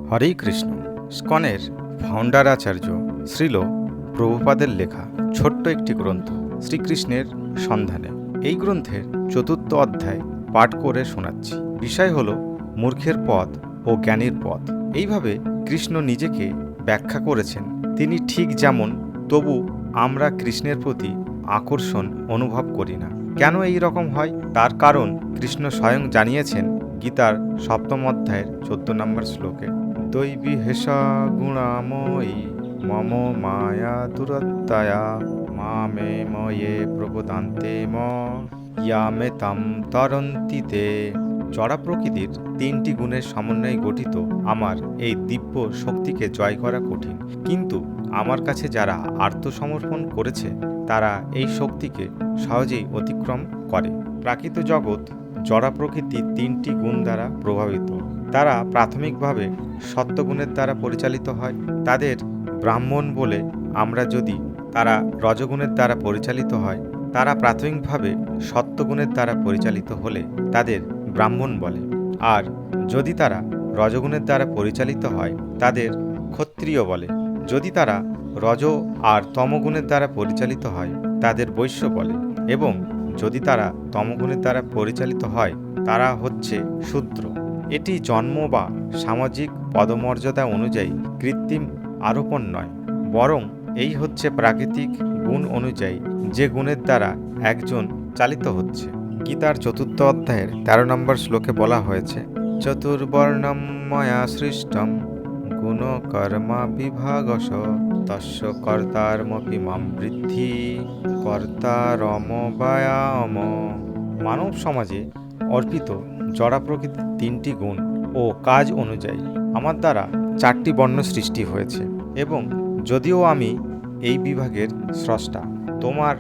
হরেই Krishna. স্কনের founder আচার্য শ্রীল প্রভুপাদের লেখা ছোট্ট একটি গ্রন্থ শ্রীকৃষ্ণের সন্ধানে। এই গ্রন্থের ৪র্থ অধ্যায় পাঠ করে শোনাচ্ছি। বিষয় হল মূর্খের পথ ও জ্ঞানীর পথ। এইভাবে কৃষ্ণ নিজেকে ব্যাখ্যা করেছেন। তিনি ঠিক যেমন, তবু আমরা কৃষ্ণের প্রতি আকর্ষণ অনুভব করি না। কেন এই রকম হয়? তার কারণ কৃষ্ণ স্বয়ং জানিয়েছেন গীতার ৭ম অধ্যায়ের ১৪ নম্বর শ্লোকে, দৈবী হেষা গুণাময়ী মম মায়া দুরত্তয়া মামে ময়ে প্রবোদান্তে ইয়ামে তাম তরন্তিতে। জড়া প্রকৃতির ৩টি গুণের সমন্বয়ে গঠিত আমার এই দিব্য শক্তিকে জয় করা কঠিন, কিন্তু আমার কাছে যারা আত্মসমর্পণ করেছে তারা এই শক্তিকে সহজেই অতিক্রম করে। প্রাকৃত জগৎ জড়া প্রকৃতির ৩টি গুণ দ্বারা প্রভাবিত। তারা প্রাথমিকভাবে সত্ত্বগুণের দ্বারা পরিচালিত হয়। তাদের ব্রাহ্মণ বলে আমরা। যদি তারা রজগুণের দ্বারা পরিচালিত হয়, তারা প্রাথমিকভাবে সত্ত্বগুণের দ্বারা পরিচালিত হলে তাদের ব্রাহ্মণ বলে। আর যদি তারা রজগুণের দ্বারা পরিচালিত হয়, তাদের ক্ষত্রিয় বলে। যদি তারা রজ আর তমগুণের দ্বারা পরিচালিত হয়, তাদের বৈশ্য বলে। এবং যদি তারা তমগুণের দ্বারা পরিচালিত হয়, তারা হচ্ছে শূদ্র। এটি জন্ম বা সামাজিক পদমর্যাদা অনুযায়ী কৃত্রিম আরোপণ নয়, বরং এই হচ্ছে প্রাকৃতিক গুণ অনুযায়ী যে গুণের দ্বারা একজন চালিত হচ্ছে। গীতার ৪র্থ অধ্যায়ের ১৩ নম্বর শ্লোকে বলা হয়েছে, চতুর্বর্ণম ময়া সৃষ্টম গুণ কর্মা বিভাগশ তস্য কর্তারমপি মাম বৃদ্ধি কর্তারম বায়াম। মানব সমাজে অর্পিত জড়া প্রকৃতির ৩টি গুণ ও কাজ অনুযায়ী আমার দ্বারা ৪টি বর্ণ সৃষ্টি হয়েছে। এবং যদিও আমি এই বিভাগের স্রষ্টা, তোমার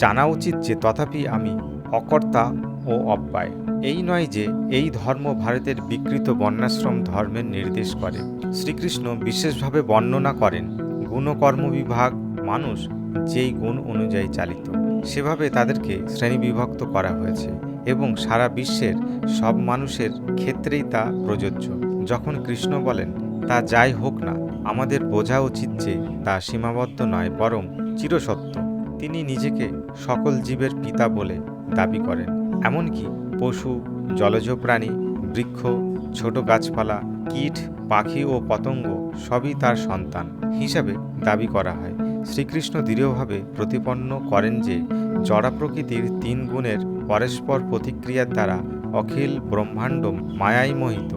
জানা উচিত যে তথাপি আমি অকর্তা ও অব্যয়। এই নয় যে এই ধর্ম ভারতের বিকৃত বর্ণাশ্রম ধর্মের নির্দেশ করে। শ্রীকৃষ্ণ বিশেষভাবে বর্ণনা করেন গুণকর্ম বিভাগ। মানুষ যেই গুণ অনুযায়ী চালিত, সেভাবে তাদেরকে শ্রেণীবিভক্ত করা হয়েছে এবং সারা বিশ্বের সব মানুষের ক্ষেত্রেই তা প্রযোজ্য। যখন কৃষ্ণ বলেন, তা যাই হোক না, আমাদের বোঝা উচিত যে তা সীমাবদ্ধ নয়, বরং চিরসত্য। তিনি নিজেকে সকল জীবের পিতা বলে দাবি করেন। এমনকি পশু, জলজ প্রাণী, বৃক্ষ, ছোট গাছপালা, কীট, পাখি ও পতঙ্গ সবই তার সন্তান হিসাবে দাবি করা হয়। শ্রীকৃষ্ণ দৃঢ়ভাবে প্রতিপন্ন করেন যে জড়া প্রকৃতির ৩ গুণের পরস্পর প্রতিক্রিয়ার দ্বারা অখিল ব্রহ্মাণ্ড মায়ায় মোহিত,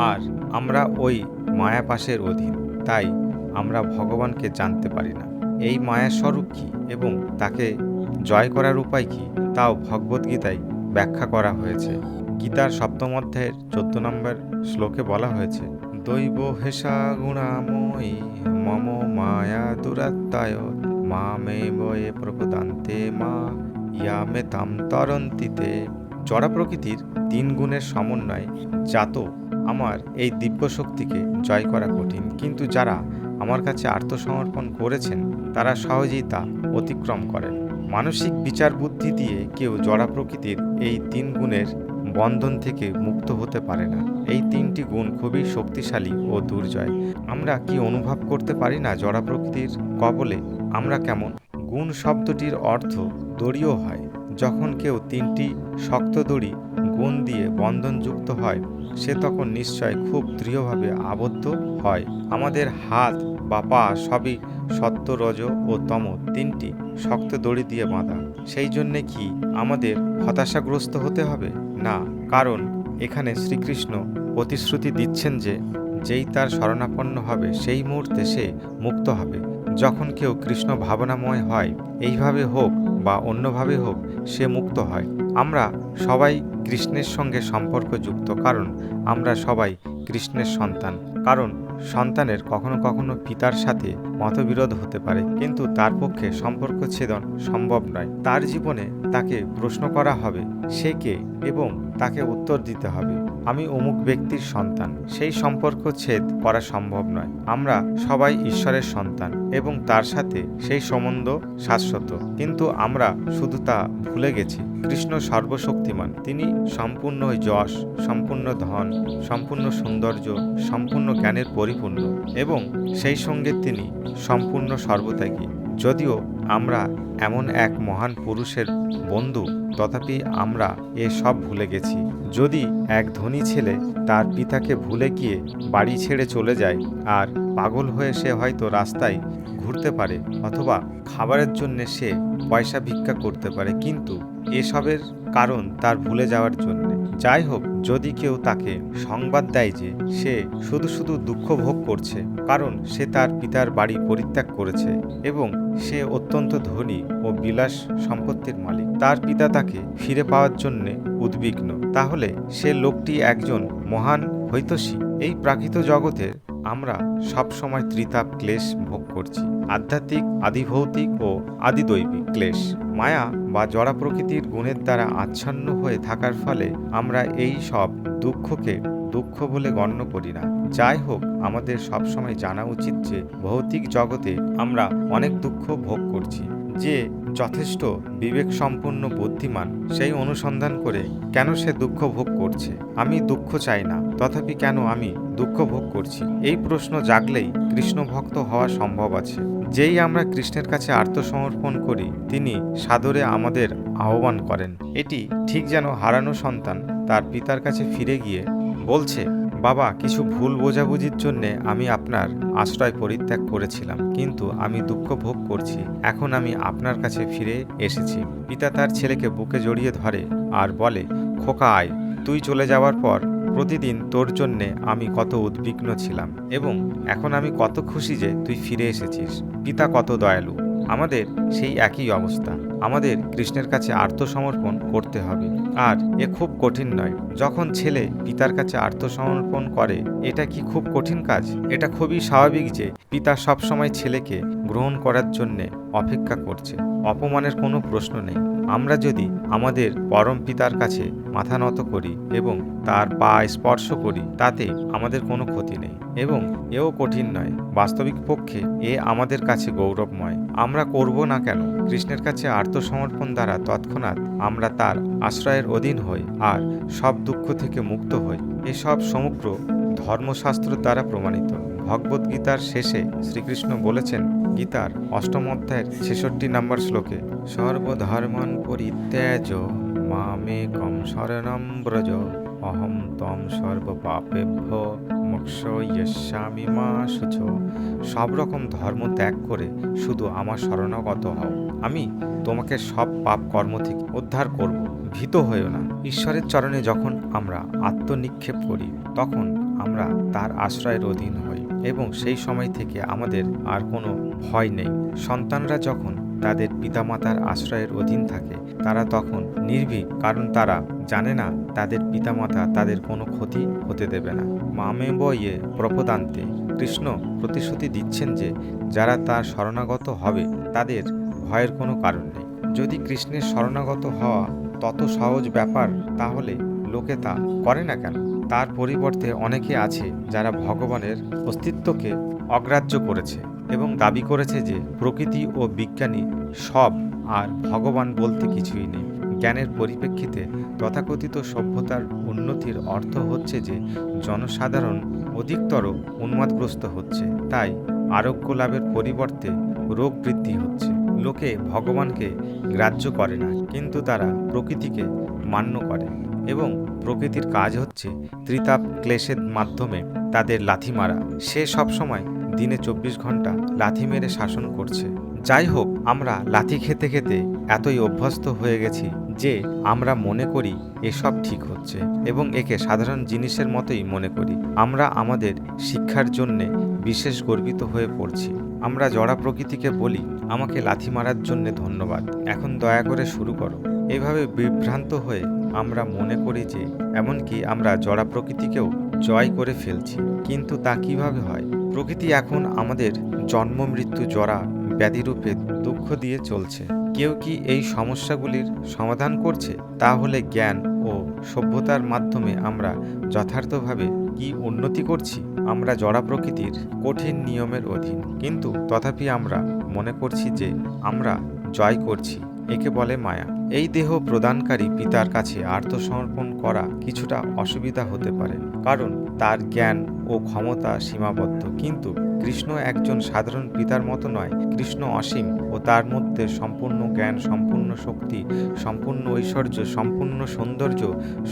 আর আমরা ওই মায়াপাশের অধীন। তাই আমরা ভগবানকে জানতে পারি না। এই মায়ার স্বরূপ কী এবং তাকে জয় করার উপায় কী, তাও ভগবদ্গীতায় ব্যাখ্যা করা হয়েছে। গীতার ৭ম অধ্যায়ের ১৪ নম্বর শ্লোকে বলা হয়েছে, দৈব হেষা গুণাময়ী মম মায়া দুরাত্মায় মামে বয়ে প্রপদান্তে ইয়ামে তাম তরন্তিতে। জড়া প্রকৃতির ৩ গুণের সমন্বয়ে জাত আমার এই দিব্য শক্তিকে জয় করা কঠিন, কিন্তু যারা আমার কাছে আত্মসমর্পণ করেছেন তারা সহজেই তা অতিক্রম করেন। মানসিক বিচার বুদ্ধি দিয়ে কেউ জড়া প্রকৃতির এই ৩ গুণের বন্ধন থেকে মুক্ত হতে পারে না। এই ৩টি গুণ খুবই শক্তিশালী ও দুর্জয়। আমরা কি অনুভব করতে পারি না জড়া প্রকৃতির কবলে আমরা কেমন? গুণ শব্দটির অর্থ দড়িও হয়। যখন কেউ ৩টি শক্ত দড়ি গুণ দিয়ে বন্ধনযুক্ত হয়, সে তখন নিশ্চয় খুব দৃঢ়ভাবে আবদ্ধ হয়। আমাদের হাত বা পা সবই সত্ত্ব, রজ ও তম ৩টি শক্ত দড়ি দিয়ে বাঁধা। সেই জন্যে কি আমাদের হতাশাগ্রস্ত হতে হবে? না, কারণ এখানে শ্রীকৃষ্ণ প্রতিশ্রুতি দিচ্ছেন যে যেই তার শরণাপন্ন হবে সেই মুহূর্তে সে মুক্ত হবে। যখন কেউ কৃষ্ণ ভাবনাময় হয়, এইভাবে হোক বা অন্যভাবে হোক, সে মুক্ত হয়। আমরা সবাই কৃষ্ণের সঙ্গে সম্পর্কযুক্ত, কারণ আমরা সবাই কৃষ্ণের সন্তান। কারণ সন্তানের কখনো কখনো পিতার সাথে মতবিরোধ হতে পারে, কিন্তু তার পক্ষে সম্পর্ক ছেদন সম্ভব নয়। তার জীবনে তাকে প্রশ্ন করা হবে সে কে, এবং তাকে উত্তর দিতে হবে। আমি অমুক ব্যক্তির সন্তান, সেই সম্পর্ক ছেদ করা সম্ভব নয়। আমরা সবাই ঈশ্বরের সন্তান এবং তার সাথে সেই সম্বন্ধ শাশ্বত, কিন্তু আমরা শুধু তা ভুলে গেছি। কৃষ্ণ সর্বশক্তিমান, তিনি সম্পূর্ণ যশ, সম্পূর্ণ ধন, সম্পূর্ণ সৌন্দর্য, সম্পূর্ণ জ্ঞানের পরিপূর্ণ এবং সেই সঙ্গে তিনি সম্পূর্ণ সর্বত্যাগী। যদিও আমরা এমন এক মহান পুরুষের বন্ধু, তথাপি আমরা সব ভুলে গেছি। যদি এক ধনী ছেলে তার পিতাকে ভুলে গিয়ে বাড়ি ছেড়ে চলে যায় আর পাগল হয়ে সে হয়তো রাস্তায় ঘুরতে পারে অথবা খাবারের জন্য সে পয়সা ভিক্ষা করতে পারে, কিন্তু এসবের কারণ তার ভুলে যাওয়ার জন্য। যাই হোক, যদি কেউ তাকে সংবাদ দেয় যে সে শুধু শুধু দুঃখ ভোগ করছে কারণ সে তার পিতার বাড়ি পরিত্যাগ করেছে এবং সে অত্যন্ত ধনী ও বিলাস সম্পত্তির মালিক, তার পিতা তাকে ফিরে পাওয়ার জন্য উদ্বিগ্ন, তাহলে সে লোকটি একজন মহান হৈতৈষী। এই প্রাকৃত জগতের আমরা সবসময় ত্রিতাপ ক্লেশ ভোগ করছি, আধ্যাত্মিক, আদিভৌতিক ও আদিদৈবিক ক্লেশ। মায়া বা জড়া প্রকৃতির গুণের দ্বারা আচ্ছন্ন হয়ে থাকার ফলে আমরা এই সব দুঃখকে দুঃখ বলে গণ্য করি না। যাই হোক, আমাদের সবসময় জানা উচিত যে ভৌতিক জগতে আমরা অনেক দুঃখ ভোগ করছি। যে যথেষ্ট বিবেক সম্পন্ন বুদ্ধিমান সেই অনুসন্ধান করে কেন সে দুঃখ ভোগ করছে। আমি দুঃখ চাই না, তথাপি কেন আমি দুঃখ ভোগ করছি, এই প্রশ্ন জাগলেই কৃষ্ণ ভক্ত হওয়া সম্ভব আছে। যেই আমরা কৃষ্ণের কাছে আত্মসমর্পণ করি, তিনি সাদরে আমাদের আহ্বান করেন। এটি ঠিক যেন হারানো সন্তান তার পিতার কাছে ফিরে গিয়ে বলছে, বাবা, কিছু ভুল বোঝাবুঝির জন্য আমি আপনার আশ্রয় পরিত্যাগ করেছিলাম, কিন্তু আমি দুঃখ ভোগ করছি, এখন আমি আপনার কাছে ফিরে এসেছি। পিতা তার ছেলেকে বুকে জড়িয়ে ধরে আর বলে, খোকা আয়, তুই চলে যাওয়ার পর প্রতিদিন তোর জন্যে আমি কত উদ্বিগ্ন ছিলাম এবং এখন আমি কত খুশি যে তুই ফিরে এসেছিস। পিতা কত দয়ালু। আমাদের সেই একই অবস্থা। আমাদের কৃষ্ণের কাছে আত্মসমর্পণ করতে হবে, আর এ খুব কঠিন নয়। যখন ছেলে পিতার কাছে আত্মসমর্পণ করে, এটা কি খুব কঠিন কাজ? এটা খুবই স্বাভাবিক যে পিতা সবসময় ছেলেকে গ্রহণ করার জন্যে অপেক্ষা করছে। অপমানের কোনো প্রশ্ন নেই। আমরা যদি আমাদের পরম পিতার কাছে মাথা নত করি এবং তার পা স্পর্শ করি, তাতে আমাদের কোনো ক্ষতি নেই এবং এও কঠিন নয়। বাস্তবিক পক্ষে এ আমাদের কাছে গৌরবময়। আমরা করব না কেন? কৃষ্ণের কাছে আত্মসমর্পণ দ্বারা তৎক্ষণাৎ আমরা তার আশ্রয়ের অধীন হই আর সব দুঃখ থেকে মুক্ত হই। এসব সমগ্র ধর্মশাস্ত্র দ্বারা প্রমাণিত। ভগবদ্গীতার শেষে শ্রীকৃষ্ণ বলেছেন, গীতার ৮ম অধ্যায়ের ৬৬ নম্বর শ্লোকে, সর্বধর্মাन् পরিত্যাজ্য মামেকং শরণং ব্রজ অহং ত্বং সর্বপাপেভ্যো মোক্ষয়িষ্যামি মা শুচো। সব রকম ধর্ম ত্যাগ করে শুধু আমার শরণাগত হও, আমি তোমাকে সব পাপ কর্ম থেকে উদ্ধার করব। ভীত হইও না। ঈশ্বরের চরণে যখন আমরা আত্মনিক্ষেপ করি, তখন আমরা তার আশ্রয়ের অধীন হই এবং সেই সময় থেকে আমাদের আর কোনো ভয় নেই। সন্তানরা যখন তাদের পিতামাতার আশ্রয়ের অধীন থাকে, তারা তখন নির্ভীক, কারণ তারা জানে না তাদের পিতামাতা তাদের কোনো ক্ষতি হতে দেবে না। মামেব ইয়ে প্রপদান্তে, কৃষ্ণ প্রতিশ্রুতি দিচ্ছেন যে যারা তার শরণাগত হবে তাদের ভয়ের কোনো কারণ নেই। যদি কৃষ্ণের শরণাগত হওয়া তত সহজ ব্যাপার, তাহলে লোকে তা করে না কেন? তার পরিবর্তে অনেকে আছে যারা ভগবানের অস্তিত্বকে অগ্রাহ্য করেছে এবং দাবি করেছে যে প্রকৃতি ও বিজ্ঞানী সব, আর ভগবান বলতে কিছুই নেই। জ্ঞানের পরিপ্রেক্ষিতে তথাকথিত সভ্যতার উন্নতির অর্থ হচ্ছে যে জনসাধারণ অধিকতর উন্মাদগ্রস্ত হচ্ছে, তাই আরোগ্য লাভের পরিবর্তে রোগ বৃদ্ধি হচ্ছে। লোকে ভগবানকে গ্রাহ্য করে না, কিন্তু তারা প্রকৃতিকে মান্য করে এবং প্রকৃতির কাজ হচ্ছে ত্রিতাপ ক্লেশের মাধ্যমে তাদের লাথি মারা। সে সবসময় দিনে ২৪ ঘন্টা লাথি মেরে শাসন করছে। যাই হোক, আমরা লাথি খেতে খেতে এতই অভ্যস্ত হয়ে গেছি যে আমরা মনে করি এসব ঠিক হচ্ছে এবং একে সাধারণ জিনিসের মতোই মনে করি। আমরা আমাদের শিক্ষার জন্যে বিশেষ গর্বিত হয়ে পড়ছি। আমরা জড়া প্রকৃতিকে বলি, আমাকে লাথি মারার জন্য ধন্যবাদ, এখন দয়া করে শুরু করো। এভাবে বিভ্রান্ত হয়ে আমরা মনে করি যে এমনকি আমরা জড়া প্রকৃতিকেও জয় করে ফেলছি, কিন্তু তা কিভাবে হয়? প্রকৃতি এখন আমাদের জন্ম মৃত্যু জরা ব্যাধিরূপে দুঃখ দিয়ে চলছে। কেউ কি এই সমস্যাগুলির সমাধান করছে? তাহলে জ্ঞান ও সভ্যতার মাধ্যমে আমরা যথার্থভাবে কি উন্নতি করছি? আমরা জড়া প্রকৃতির কঠিন নিয়মের অধীন, কিন্তু তথাপি আমরা মনে করছি যে আমরা জয় করছি। একে বলে মায়া। এই দেহ প্রদানকারী পিতার কাছে আত্মসমর্পণ করা কিছুটা অসুবিধা হতে পারে, কারণ তার জ্ঞান ও ক্ষমতা সীমাবদ্ধ। কিন্তু কৃষ্ণ একজন সাধারণ পিতার মতো নয়। কৃষ্ণ অসীম ও তার মধ্যে সম্পূর্ণ জ্ঞান, সম্পূর্ণ শক্তি, সম্পূর্ণ ঐশ্বর্য, সম্পূর্ণ সৌন্দর্য,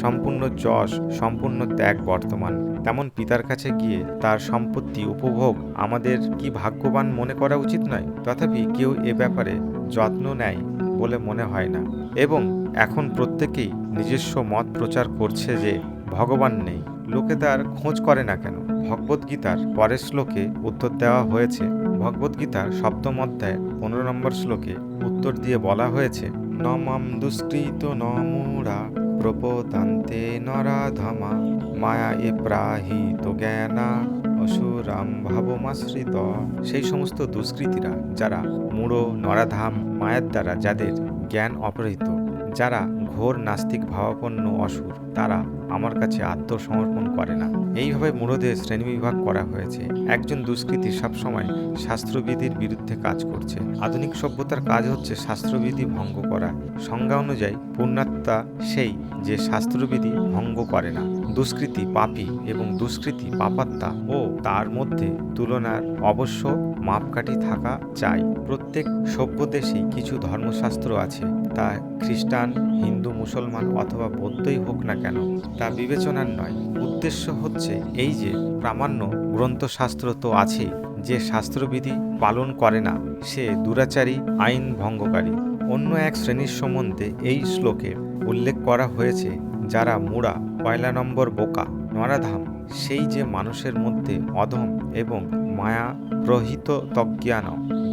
সম্পূর্ণ যশ, সম্পূর্ণ ত্যাগ বর্তমান। তেমন পিতার কাছে গিয়ে তার সম্পত্তি উপভোগ আমাদের কি ভাগ্যবান মনে করা উচিত নয়? তথাপি কেউ এ ব্যাপারে যত্ন নেয় বলে মনে হয় না, এবং এখন প্রত্যেকেই নিজস্ব মত প্রচার করছে যে ভগবান নেই। লোকে তার খোঁজ করে না কেন? ভগবদ্গীতার পরের শ্লোকে উত্তর দেওয়া হয়েছে। ভগবদ্গীতার 7ম অধ্যায় 15 নম্বর শ্লোকে উত্তর দিয়ে বলা হয়েছে, নমাম দুষ্কৃত নমূঢ়া প্রপদান্তে নরাধমা মায়া এ প্রাহিত জ্ঞানা অসুরাম ভাবমাশ্রিত। সেই সমস্ত দুষ্কৃতীরা যারা মূঢ়, নরাধাম, মায়ার দ্বারা যাদের জ্ঞান অপহৃত, যারা ঘোর নাস্তিক ভাবাপন্ন অসুর, তারা আমার কাছে আত্মসমর্পণ করে না। এইভাবে মূঢ়দের শ্রেণীবিভাগ করা হয়েছে। একজন দুষ্কৃতী সবসময় শাস্ত্রবিধির বিরুদ্ধে কাজ করছে। আধুনিক সভ্যতার কাজ হচ্ছে শাস্ত্রবিধি ভঙ্গ করা। সংজ্ঞা অনুযায়ী পুণ্যাত্মা সেই যে শাস্ত্রবিধি ভঙ্গ করে না। দুষ্কৃতী পাপী এবং দুষ্কৃতী পাপাত্মা, ও তার মধ্যে তুলনার অবশ্য মাপকাঠি থাকা চাই। প্রত্যেক সভ্য দেশেই কিছু ধর্মশাস্ত্র আছে, তা খ্রিস্টান, হিন্দু, মুসলমান অথবা বৌদ্ধই হোক না কেন, তা বিবেচনার নয়। উদ্দেশ্য হচ্ছে এই যে প্রামাণ্য গ্রন্থশাস্ত্র তো আছে, যে শাস্ত্রবিধি পালন করে না সে দুরাচারী, আইন ভঙ্গকারী। অন্য এক শ্রেণীর সম্বন্ধে এই শ্লোকে উল্লেখ করা হয়েছে, যারা মূঢ়া, 1 নম্বর বোকা, নরাধাম, সেই যে মানুষের মধ্যে অধম এবং মায়া প্রহিত তজ্ঞান,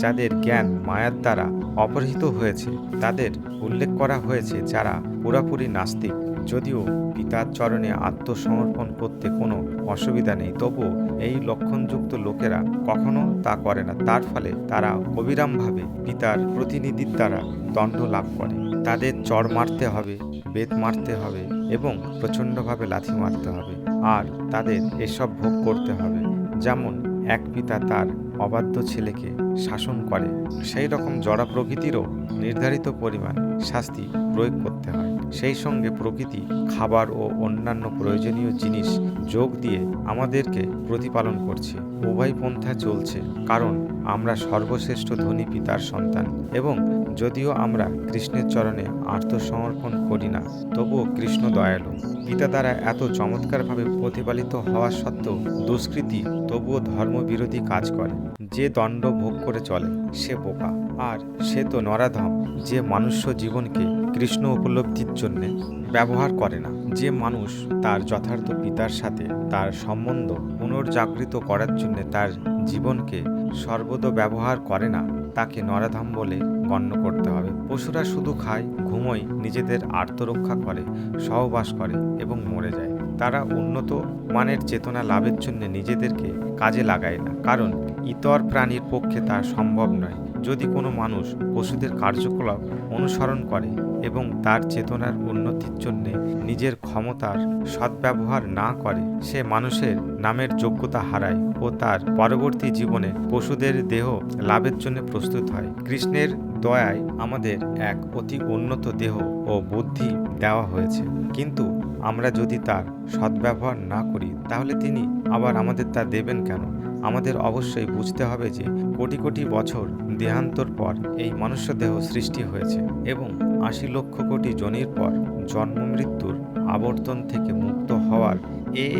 যাদের জ্ঞান মায়ার দ্বারা অপহৃত হয়েছে, তাদের উল্লেখ করা হয়েছে যারা পুরাপুরি নাস্তিক। যদিও পিতার চরণে আত্মসমর্পণ করতে কোনো অসুবিধা নেই, তবুও এই লক্ষণযুক্ত লোকেরা কখনো তা করে না। তার ফলে তারা অবিরামভাবে পিতার প্রতিনিধির দ্বারা দণ্ড লাভ করে। তাদের চড় মারতে হবে, বেত মারতে হবে এবং প্রচণ্ডভাবে লাথি মারতে হবে, আর তাদের এসব ভোগ করতে হবে। যেমন এক পিতা তার অবাধ্য ছেলেকে শাসন করে, সেই রকম জড়া প্রকৃতিরও নির্ধারিত পরিমাণ শাস্তি প্রয়োগ করতে হয়। সেই সঙ্গে প্রকৃতি খাবার ও অন্যান্য প্রয়োজনীয় জিনিস যোগ দিয়ে আমাদেরকে প্রতিপালন করছে। উভয় পন্থা চলছে, কারণ আমরা সর্বশ্রেষ্ঠ ধনী পিতার সন্তান, এবং যদিও আমরা কৃষ্ণের চরণে আত্মসমর্পণ করি না, তবুও কৃষ্ণ দয়ালু। পিতা দ্বারা এত চমৎকারভাবে প্রতিপালিত হওয়া সত্ত্বেও দুষ্কৃতী তবুও ধর্মবিরোধী কাজ করে। যে দণ্ড ভোগ করে চলে সে বোকা, আর সে তো নরাধম, যে মনুষ্য জীবনকে কৃষ্ণ উপলব্ধির জন্যে ব্যবহার করে না। যে মানুষ তার যথার্থ পিতার সাথে তার সম্বন্ধ পুনর্জাগৃত করার জন্য তার জীবনকে সর্বদা ব্যবহার করে না, তাকে নরাধাম বলে গণ্য করতে হবে। পশুরা শুধু খায়, ঘুমোয়, নিজেদের আত্মরক্ষা করে, সহবাস করে এবং মরে যায়। তারা উন্নত মানের চেতনা লাভের জন্য নিজেদেরকে কাজে লাগায় না, কারণ ইতর প্রাণীর পক্ষে তা সম্ভব নয়। যদি কোনো মানুষ পশুদের কার্যকলাপ অনুসরণ করে এবং তার চেতনার উন্নতির জন্য নিজের ক্ষমতার সদ্ব্যবহার না করে, সে মানুষের নামের যোগ্যতা হারায় ও তার পরবর্তী জীবনে পশুদের দেহ লাভের জন্য প্রস্তুত হয়। কৃষ্ণের দয়ায় আমাদের এক অতি উন্নত দেহ ও বুদ্ধি দেওয়া হয়েছে, কিন্তু আমরা যদি তার সদ্ব্যবহার না করি, তাহলে তিনি আবার আমাদের তা দেবেন কেন? আমাদের অবশ্যই বুঝতে হবে যে কোটি কোটি বছর দেহান্তর পর এই মনুষ্য দেহ সৃষ্টি হয়েছে, এবং 80 লক্ষ কোটি জনির পর জন্ম মৃত্যুর আবর্তন থেকে মুক্ত হওয়ার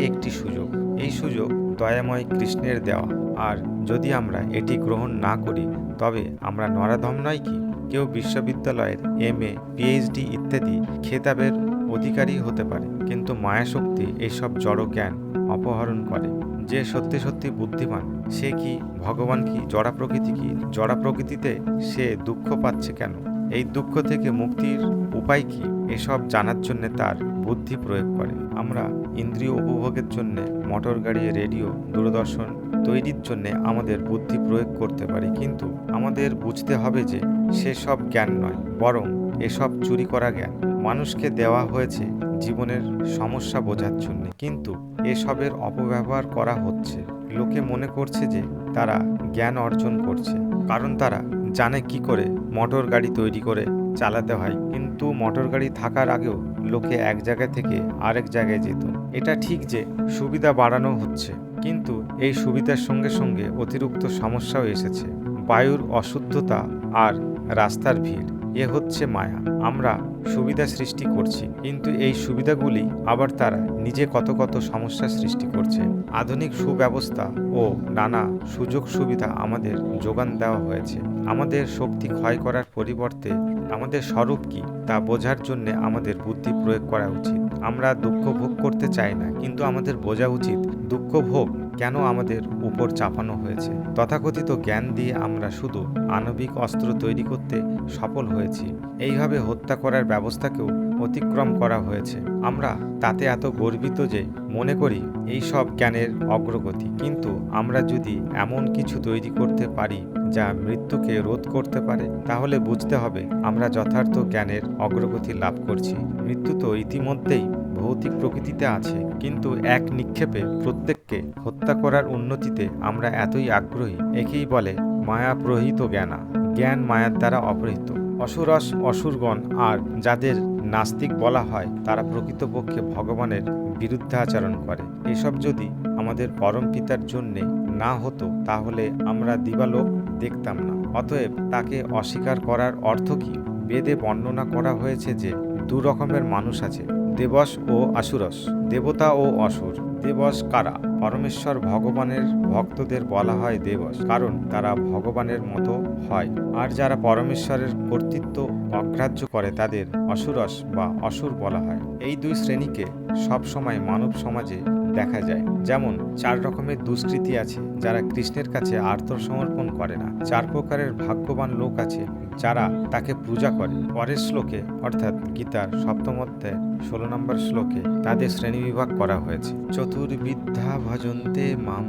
একটি সুযোগ। এই সুযোগ দয়াময় কৃষ্ণের দেওয়া, আর যদি আমরা এটি গ্রহণ না করি, তবে আমরা নরাধম নয় কি? কেউ বিশ্ববিদ্যালয়ের MA, PhD ইত্যাদি খেতাবের অধিকারী হতে পারে, কিন্তু মায়াশক্তি এইসব জড় জ্ঞান অপহরণ করে। যে সত্যি সত্যি বুদ্ধিমান, সে কি ভগবান কি জড়া প্রকৃতি কি? জড়া প্রকৃতিতে সে দুঃখ পাচ্ছে কেন? এই দুঃখ থেকে মুক্তির উপায় কি? এসব জানার জন্য তার বুদ্ধি প্রয়োগ করে। আমরা ইন্দ্রিয় উপভোগের জন্য মোটর গাড়ি, রেডিও, দূরদর্শন তৈরির জন্য আমাদের বুদ্ধি প্রয়োগ করতে পারি, কিন্তু আমাদের বুঝতে হবে যে সেসব জ্ঞান নয়, বরং এসব চুরি করা জ্ঞান। মানুষকে দেওয়া হয়েছে জীবনের সমস্যা বোঝার জন্য, কিন্তু এসবের অপব্যবহার করা হচ্ছে। লোকে মনে করছে যে তারা জ্ঞান অর্জন করছে, কারণ তারা জানে কি করে মোটর গাড়ি তৈরি করে চালাতে হয়। কিন্তু মোটর গাড়ি থাকার আগেও লোকে এক জায়গা থেকে আরেক জায়গায় যেত। এটা ঠিক যে সুবিধা বাড়ানো হচ্ছে, কিন্তু এই সুবিধার সঙ্গে সঙ্গে অতিরিক্ত সমস্যাও এসেছে। বায়ুর অশুদ্ধতা আর রাস্তার ভিড়, এ হচ্ছে মায়া। আমরা সুবিধা সৃষ্টি করছি, কিন্তু এই সুবিধাগুলি আবার তারা নিজে কত কত সমস্যা সৃষ্টি করছে। আধুনিক সুব্যবস্থা ও নানা সুযোগ সুবিধা আমাদের যোগান দেওয়া হয়েছে। আমাদের শক্তি ক্ষয় করার পরিবর্তে আমাদের স্বরূপ কি তা বোঝার জন্য আমাদের বুদ্ধি প্রয়োগ করা উচিত। আমরা দুঃখ ভোগ করতে চাই না, কিন্তু আমাদের বোঝা উচিত দুঃখ ভোগ কেন আমাদের উপর চাপানো হয়েছে। তথাকথিত জ্ঞান দিয়ে আমরা শুধু আণবিক অস্ত্র তৈরি করতে সফল হয়েছি। এইভাবে হত্যা করার ব্যবস্থাকেও অতিক্রম করা হয়েছে। আমরা তাতে এত গর্বিত যে মনে করি এই সব জ্ঞানের অগ্রগতি। কিন্তু আমরা যদি এমন কিছু তৈরি করতে পারি যা মৃত্যুকে রোধ করতে পারে, তাহলে বুঝতে হবে আমরা যথার্থ জ্ঞানের অগ্রগতি লাভ করছি। মৃত্যু তো ইতিমধ্যেই ভৌতিক প্রকৃতিতে আছে, কিন্তু এক নিক্ষেপে প্রত্যেককে হত্যা করার উন্নতিতে আমরা এতই আগ্রহী। একেই বলে মায়া প্রহিত জ্ঞানা। জ্ঞান মায়ার দ্বারা অপহৃত। অসুরস অসুরগণ আর যাদের নাস্তিক বলা হয়, তারা প্রকৃতপক্ষে ভগবানের বিরুদ্ধে আচরণ করে। এসব যদি আমাদের পরম পিতার জন্যে না হতো, তাহলে আমরা দিবালোক দেখতাম না। অতএব তাকে অস্বীকার করার অর্থ কি? বেদে বর্ণনা করা হয়েছে যে দু রকমের মানুষ আছে, দেবশ ও আসুরস। দেবতা ও অসুর। দেবশ কারা? পরমেশ্বর ভগবানের ভক্তদের বলা হয় দেবশ, কারণ তারা ভগবানের মতো হয়। আর যারা পরমেশ্বরের কর্তৃত্ব অগ্রাহ্য করে তাদের অসুরস বা অসুর বলা হয়। এই দুই শ্রেণীকে সবসময় মানব সমাজে দেখা যায়। যেমন 4 রকমের দুষ্কৃতী আছে যারা কৃষ্ণের কাছে আত্মসমর্পণ করে না। 4 প্রকারের ভাগ্যবান লোক আছে যারা তাকে পূজা করে। পরের শ্লোকে অর্থাৎ গীতার 7ম অধ্যায় 16 নম্বর শ্লোকে তাদের শ্রেণীবিভাগ করা হয়েছে। চতুর্বিধা ভজন্তে মাম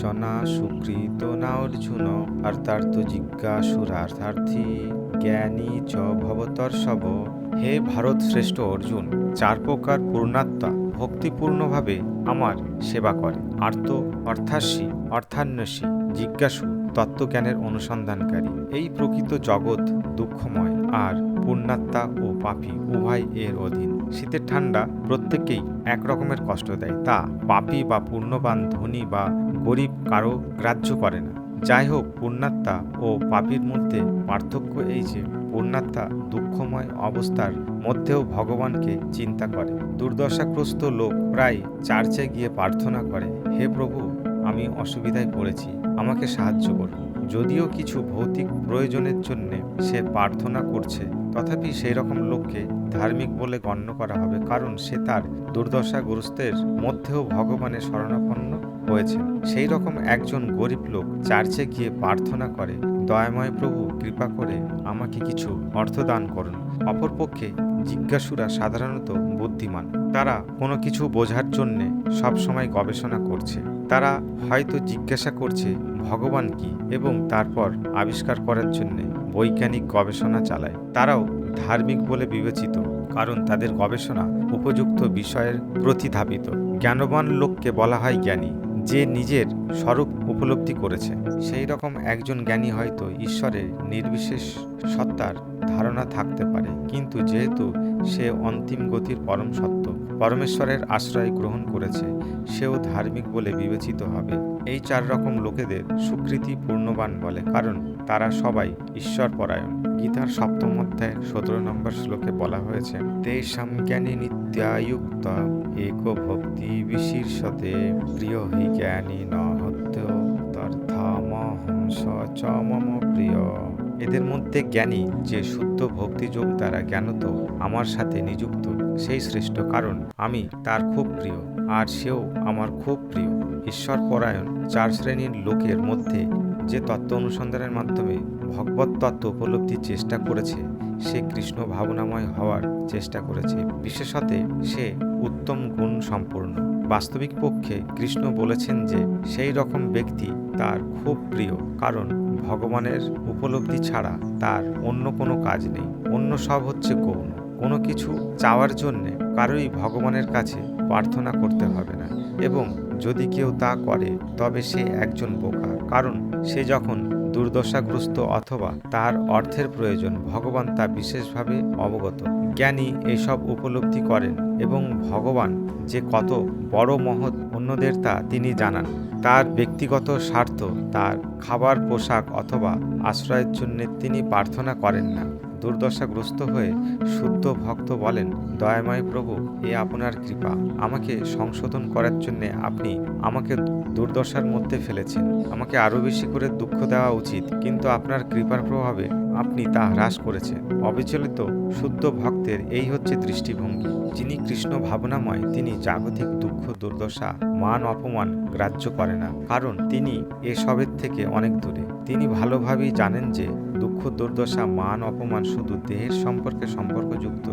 জনা সুকৃত না অর্জুন অর্থার্থ জিজ্ঞাসুরার্থার্থী জ্ঞানী চ ভবতর্ষভ। হে ভারত শ্রেষ্ঠ অর্জুন, 4 প্রকার পূর্ণাত্মা ভক্তিপূর্ণভাবে আমার সেবা করে। আর্ত অর্থাস্যী অর্থান্বেষী জিজ্ঞাসু তত্ত্বজ্ঞানের অনুসন্ধানকারী। এই প্রকৃত জগৎ দুঃখময়, আর পুণ্যাত্মা ও পাপী উভয় এর অধীন। শীতের ঠান্ডা প্রত্যেকেই এক রকমের কষ্ট দেয়, তা পাপী বা পুণ্যবান, ধনী বা গরিব কারো গ্রাহ্য করে না। যাই হোক, পুণ্যাত্মা ও পাপীর মধ্যে পার্থক্য এই যে পুণ্যাত্মা দুঃখময় অবস্থার মধ্যেও ভগবানকে চিন্তা করে। দুর্দশাগ্রস্ত লোক প্রায় চার্চে গিয়ে প্রার্থনা করে, হে প্রভু, আমি অসুবিধায় পড়েছি, আমাকে সাহায্য করুন। যদিও কিছু ভৌতিক প্রয়োজনের জন্য সে প্রার্থনা করছে, তথাপি সেই রকম লোককে ধার্মিক বলে গণ্য করা হবে, কারণ সে তার দুর্দশাগ্রস্তের মধ্যেও ভগবানের শরণাপন্ন হয়েছে। সেই রকম একজন গরিব লোক চার্চে গিয়ে প্রার্থনা করে, দয়াময় প্রভু, কৃপা করে আমাকে কিছু অর্থ দান করুন। অপরপক্ষে জিজ্ঞাসুরা সাধারণত বুদ্ধিমান। তারা কোনো কিছু বোঝার জন্যে সবসময় গবেষণা করছে। তারা হয়তো জিজ্ঞাসা করছে ভগবান কি, এবং তারপর আবিষ্কার করার জন্য বৈজ্ঞানিক গবেষণা চালায়। তারাও ধার্মিক বলে বিবেচিত, কারণ তাদের গবেষণা উপযুক্ত বিষয়ের প্রতি ধাবিত। জ্ঞানবান লোককে বলা হয় জ্ঞানী, যে নিজের স্বরূপ উপলব্ধি করেছে। সেই রকম একজন জ্ঞানী হয়তো ঈশ্বরের নির্বিশেষ সত্তার ধারণা থাকতে পারে, কিন্তু যেহেতু সে অন্তিম গতির পরম সত্য, পরমেশ্বরের আশ্রয় গ্রহণ করেছে, সেও ধার্মিক বলে বিবেচিত হবে। এই 4 রকম লোকেদের সুকৃতি পূর্ণবান বলে, কারণ তারা সবাই ঈশ্বরপরায়ণ। গীতার 7ম অধ্যায় 17 নম্বর শ্লোকে বলা হয়েছে, তেষাং জ্ঞানী নিত্যায়ুক্ত এক ভক্তি বিশীর্ষতে প্রিয় হি জ্ঞানী ন হত্য তর্থামহং স চ মম প্রিয়। এদের মধ্যে জ্ঞানী যে শুদ্ধ ভক্তিযোগ দ্বারা জ্ঞানত আমার সাথে নিযুক্ত, সেই শ্রেষ্ঠ, কারণ আমি তার খুব প্রিয়, আর সেও আমার খুব প্রিয়। ঈশ্বরপরায়ণ 4 শ্রেণীর লোকের মধ্যে যে তত্ত্ব অনুসন্ধানের মাধ্যমে ভগবত তত্ত্ব উপলব্ধির চেষ্টা করেছে, সে কৃষ্ণ ভাবনাময় হওয়ার চেষ্টা করেছে। বিশেষত সে উত্তম গুণ সম্পূর্ণ। বাস্তবিক পক্ষে কৃষ্ণ বলেছেন যে সেই রকম ব্যক্তি তার খুব প্রিয়, কারণ ভগবানের উপলব্ধি ছাড়া তার অন্য কোনো কাজ নেই। অন্য সব হচ্ছে গৌণ। কোনো কিছু চাওয়ার জন্যে কারোই ভগবানের কাছে প্রার্থনা করতে হবে না, এবং যদি কেউ তা করে তবে সে একজন বোকা। কারণ সে যখন দুর্দশাগ্রস্ত অথবা তার অর্থের প্রয়োজন, ভগবান তা বিশেষভাবে অবগত। জ্ঞানী এসব উপলব্ধি করেন এবং ভগবান যে কত বড় মহৎ অন্যদের তা তিনি জানান। তার ব্যক্তিগত স্বার্থ, তার খাবার, পোশাক অথবা আশ্রয়ের জন্য তিনি প্রার্থনা করেন না। দুর্দশাগ্রস্ত হয়ে শুদ্ধ ভক্ত বলেন, দয়াময় প্রভু, এ আপনার কৃপা। আমাকে সংশোধন করার জন্যে আপনি আমাকে দুর্দশার মধ্যে ফেলেছেন। আমাকে আরও বেশি করে দুঃখ দেওয়া উচিত, কিন্তু আপনার কৃপার প্রভাবে আপনি তা হ্রাস করেছেন। অবিচলিত শুদ্ধ ভক্তের এই হচ্ছে দৃষ্টিভঙ্গি। যিনি কৃষ্ণ ভাবনাময়, তিনি জাগতিক দুঃখ, দুর্দশা, মান অপমান গ্রাহ্য করে না, কারণ তিনি এসবের থেকে অনেক দূরে। তিনি ভালোভাবেই জানেন যে দুঃখ, দুর্দশা, মান অপমান শুধু দেহের সম্পর্কযুক্ত,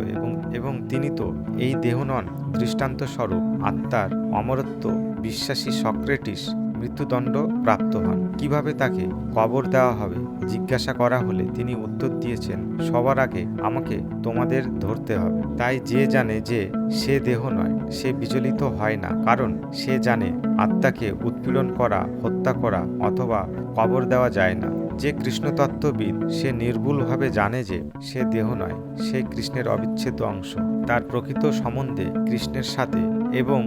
এবং তিনি তো এই দেহ নন। দৃষ্টান্ত স্বরূপ আত্মার অমরত্ব বিশ্বাসী সক্রেটিস মৃত্যুদণ্ড প্রাপ্ত হন। কিভাবে তাকে কবর দেওয়া হবে জিজ্ঞাসা করা হলে তিনি উত্তর দিয়েছেন, সবার আগে আমাকে তোমাদের ধরতে হবে। তাই যে জানে যে সে দেহ নয়, সে বিচলিত হয় না, কারণ সে জানে আত্মাকে উৎপীড়ন করা, হত্যা করা অথবা কবর দেওয়া যায় না। যে কৃষ্ণতত্ত্ববিদ, সে নির্ভুলভাবে জানে যে সে দেহ নয়, সে কৃষ্ণের অবিচ্ছেদ্য অংশ। তার প্রকৃত সম্বন্ধে কৃষ্ণের সাথে এবং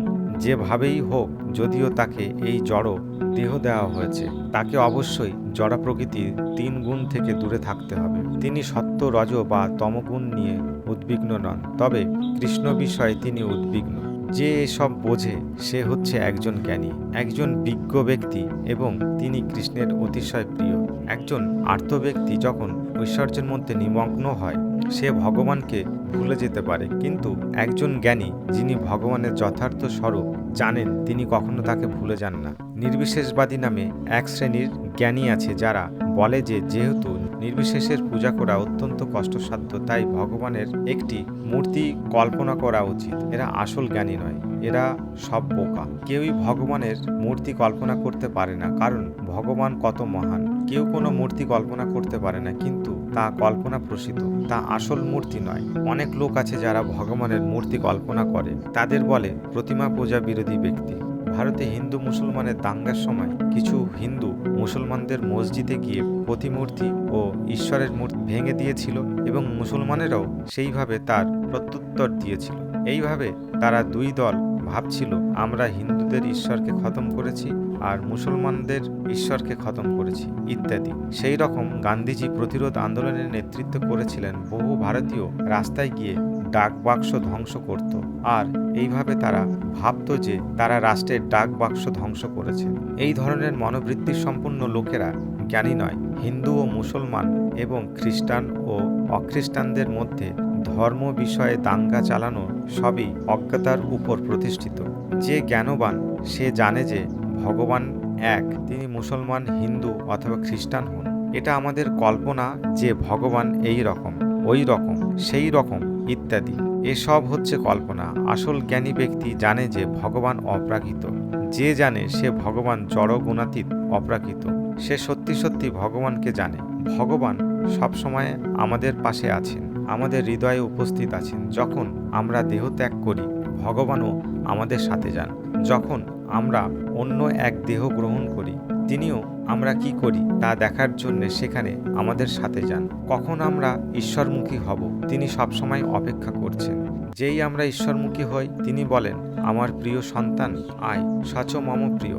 যেভাবেই হোক, যদিও তাকে এই জড় দেহ দেওয়া হয়েছে, তাকে অবশ্যই জড় প্রকৃতির 3 গুণ থেকে দূরে থাকতে হবে। তিনি সত্য, রজ বা তমগুণ নিয়ে উদ্বিগ্ন নন, তবে কৃষ্ণ বিষয়ে তিনি উদ্বিগ্ন। যে এসব বোঝে সে হচ্ছে একজন জ্ঞানী, একজন বিজ্ঞ ব্যক্তি, এবং তিনি কৃষ্ণের অতিশয় প্রিয়। একজন আর্ত ব্যক্তি যখন ঐশ্বর্যের মধ্যে নিমগ্ন হয়, সে ভগবানকে ভুলে যেতে পারে, কিন্তু একজন জ্ঞানী, যিনি ভগবানের যথার্থ স্বরূপ জানেন, তিনি কখনো তাকে ভুলে যান না। নির্বিশেষবাদী নামে এক শ্রেণীর জ্ঞানী আছে, যারা বলে যে যেহেতু নির্বিশেষের পূজা করা অত্যন্ত কষ্টসাধ্য, তাই ভগবানের একটি মূর্তি কল্পনা করা উচিত। এরা আসল জ্ঞানী নয়, এরা সব বোকা। কেউই ভগবানের মূর্তি কল্পনা করতে পারে না, কারণ ভগবান কত মহান। কেউ কোনো মূর্তি কল্পনা করতে পারে না, কিন্তু তা কল্পনা প্রসিত, তা আসল মূর্তি নয়। অনেক লোক আছে যারা ভগবানের মূর্তি কল্পনা করে, তাদের বলে প্রতিমা পূজা বিরোধী ব্যক্তি। ভারতে হিন্দু মুসলমানের দাঙ্গার সময় কিছু হিন্দু মুসলমানদের মসজিদে গিয়ে প্রতিমূর্তি ও ঈশ্বরের মূর্তি ভেঙে দিয়েছিল, এবং মুসলমানেরাও সেইভাবে তার প্রত্যুত্তর দিয়েছিল। এইভাবে তারা দুই দল ভাবছিল, আমরা হিন্দুদের ঈশ্বরকে খতম করেছি আর মুসলমানদের ঈশ্বরকে খতম করেছি, ইত্যাদি। সেই রকম গান্ধীজি প্রতিরোধ আন্দোলনের নেতৃত্ব করেছিলেন। বহু ভারতীয় রাস্তায় গিয়ে ডাক বাক্স ধ্বংস করত, আর এইভাবে তারা ভাবত যে তারা রাষ্ট্রের ডাক বাক্স ধ্বংস করেছে। এই ধরনের মনোবৃত্তি সম্পন্ন লোকেরা জ্ঞানী নয়। হিন্দু ও মুসলমান এবং খ্রিস্টান ও অখ্রিস্টানদের মধ্যে ধর্ম বিষয়ে দাঙ্গা চালানো সবই অজ্ঞতার উপর প্রতিষ্ঠিত। যে জ্ঞানবান, সে জানে যে ভগবান এক, তিনি মুসলমান, হিন্দু অথবা খ্রিস্টান হন। এটা আমাদের কল্পনা যে ভগবান এই রকম, ওই রকম, সেই রকম ইত্যাদি। এসব হচ্ছে কল্পনা। আসল জ্ঞানী ব্যক্তি জানে যে ভগবান অপ্রাকৃত। যে জানে সে ভগবান জড় গুণাতীত, অপ্রাকৃত। সে সত্যি সত্যি ভগবানকে জানে। ভগবান সবসময় আমাদের পাশে আছেন, আমাদের হৃদয়ে উপস্থিত আছেন। যখন আমরা দেহ ত্যাগ করি, ভগবানও আমাদের সাথে যান। যখন আমরা অন্য এক দেহ গ্রহণ করি, তিনিও আমরা কি করি তা দেখার জন্য সেখানে আমাদের সাথে যান। কখন আমরা ঈশ্বরমুখী হব, তিনি সবসময় অপেক্ষা করছেন। যেই আমরা ঈশ্বরমুখী হই, তিনি বলেন, আমার প্রিয় সন্তান, আয়, সচ মম প্রিয়।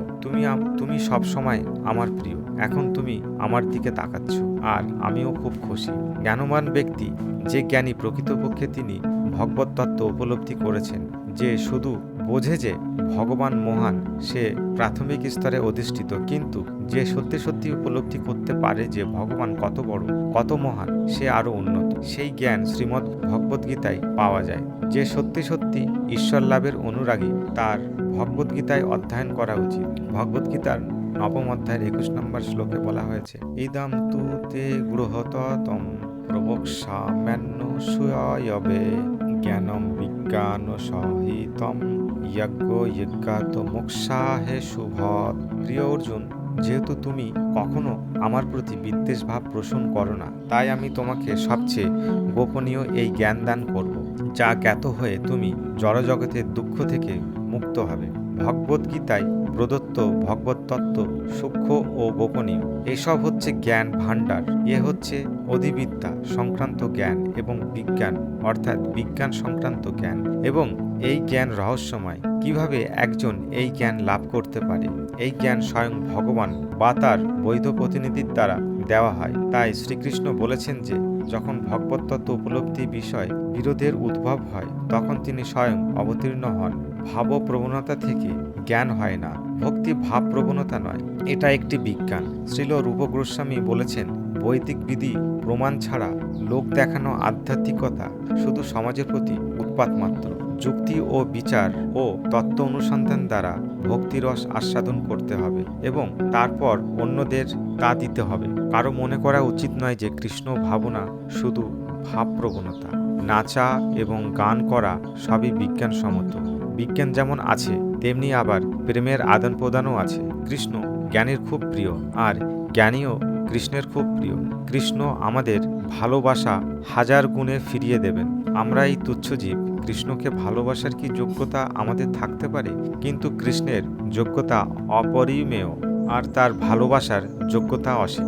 তুমি সবসময় আমার প্রিয়। এখন তুমি আমার দিকে তাকাচ্ছ, আর আমিও খুব খুশি। জ্ঞানবান ব্যক্তি, যে জ্ঞানী, প্রকৃতপক্ষে তিনি ভগবত তত্ত্ব উপলব্ধি করেছেন। যে শুধু বোঝে যে ভগবান মহান, সে প্রাথমিক স্তরে অধিষ্ঠিত, কিন্তু যে সত্যি সত্যি উপলব্ধি করতে পারে যে ভগবান কত বড়, কত মহান, সে আরো উন্নত। সেই জ্ঞান শ্রীমদ্ ভগবদ্গীতায় পাওয়া যায়। যে সত্যি সত্যি ঈশ্বর লাভের অনুরাগী, তার ভগবদ্গীতায় অধ্যয়ন করা উচিত। ভগবদ্গীতার 9ম অধ্যায়ের 21 নম্বর শ্লোকে বলা হয়েছে, ইদম তু তে গৃহততম প্রবক্ষ্যাম্যন্ন সুয়বে জ্ঞানম বিজ্ঞান সহিতম যজ্ঞ যজ্ঞাত মোক্ষা হে শুভৎ। প্রিয় অর্জুন, যেহেতু তুমি কখনো আমার প্রতি বিদ্বেষ ভাব পোষণ করো না, তাই আমি তোমাকে সবচেয়ে গোপনীয় এই জ্ঞান দান করব, যা জ্ঞাত হয়ে তুমি জড়জগতের দুঃখ থেকে মুক্ত হবে। ভগবদ্গীতায় প্রদত্ত ভগবত তত্ত্ব সূক্ষ্ম ও গোপনীয়। এসব হচ্ছে জ্ঞান ভাণ্ডার। এ হচ্ছে অধিবিদ্যা সংক্রান্ত জ্ঞান এবং বিজ্ঞান অর্থাৎ বিজ্ঞান সংক্রান্ত জ্ঞান, এবং এই জ্ঞান রহস্যময়। কিভাবে একজন এই জ্ঞান লাভ করতে পারে? এই জ্ঞান স্বয়ং ভগবান বা তার বৈধ প্রতিনিধির দ্বারা দেওয়া হয়। তাই শ্রীকৃষ্ণ বলেছেন যে যখন ভগবত তত্ত্ব উপলব্ধি বিষয় বিরোধের উদ্ভব হয়, তখন তিনি স্বয়ং অবতীর্ণ হন। ভাবপ্রবণতা থেকে জ্ঞান হয় না, ভক্তি ভাব প্রবণতা নয়, এটা একটি বিজ্ঞান। শ্রীল রূপ গোস্বামী বলেছেন, বৈদিক বিধি প্রমাণ ছাড়া লোক দেখানো আধ্যাত্মিকতা শুধু সমাজের প্রতি উৎপাত মাত্র। যুক্তি ও বিচার ও তত্ত্ব অনুসন্ধান দ্বারা ভক্তিরস আস্বাদন করতে হবে এবং তারপর অন্যদের তা দিতে হবে। কারো মনে করা উচিত নয় যে কৃষ্ণ ভাবনা শুধু ভাবপ্রবণতা। নাচা এবং গান করা সবই বিজ্ঞানসম্মত। বিজ্ঞান যেমন আছে, তেমনি আবার প্রেমের আদান প্রদানও আছে। কৃষ্ণ জ্ঞানীর খুব প্রিয়, আর জ্ঞানীও কৃষ্ণের খুব প্রিয়। কৃষ্ণ আমাদের ভালোবাসা হাজার গুণে ফিরিয়ে দেবেন। আমরা এই তুচ্ছ জীব, কৃষ্ণকে ভালোবাসার কি যোগ্যতা আমাদের থাকতে পারে? কিন্তু কৃষ্ণের যোগ্যতা অপরিমেয়, আর তার ভালোবাসার যোগ্যতা অসীম।